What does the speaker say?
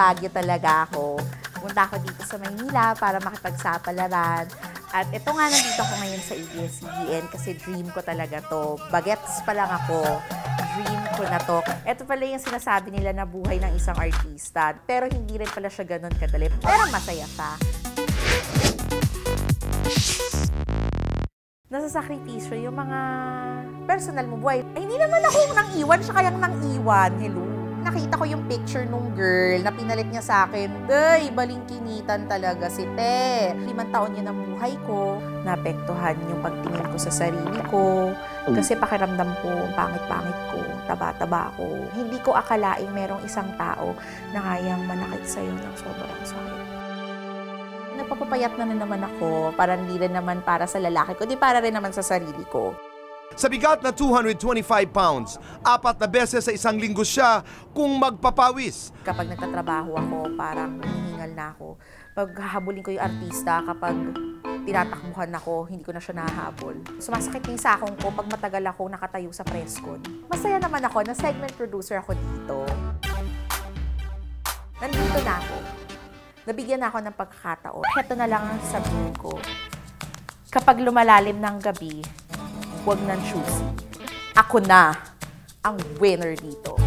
Baguio talaga ako. Punta ako dito sa Maynila para makipagsapalaran. At ito nga, nandito ako ngayon sa ABS-CBN kasi dream ko talaga to. Bagets pa lang ako. Dream ko na to. Ito pala yung sinasabi nila na buhay ng isang artista. Pero hindi rin pala siya ganun kadali. Pero masaya siya. Nasasakripisyo yung mga personal mo buhay. Ay, hindi naman ako nang iwan, siya kayang nang iwan. Hello. Nakita ko yung picture nung girl na pinalit niya sa akin. Day, balingkinitan talaga si Te. 5 taon yun ang buhay ko. Naapektuhan yung pagtingin ko sa sarili ko. Kasi pakiramdam ko, pangit-pangit ko, taba-taba ko. Hindi ko akalaing merong isang tao na kayang manakit sa'yo ng sobrang sakit. Nagpapapayat na naman ako, para hindi rin naman para sa lalaki ko, di para rin naman sa sarili ko. Sa bigat na 225 pounds, 4 na beses sa isang linggo siya kung magpapawis. Kapag nagtatrabaho ako, parang hinihingal na ako. Pag hahabulin ko yung artista, kapag tinatakbuhan ako, hindi ko na siya nahahabol. Sumasakit yung sakong ko pag matagal ako nakatayo sa preskon. Masaya naman ako na segment producer ako dito. Nandito na ako. Nabigyan na ako ng pagkakataon. Ito na lang ang sabihin ko. Kapag lumalalim ng gabi, huwag nang choosy. Ako na ang winner dito.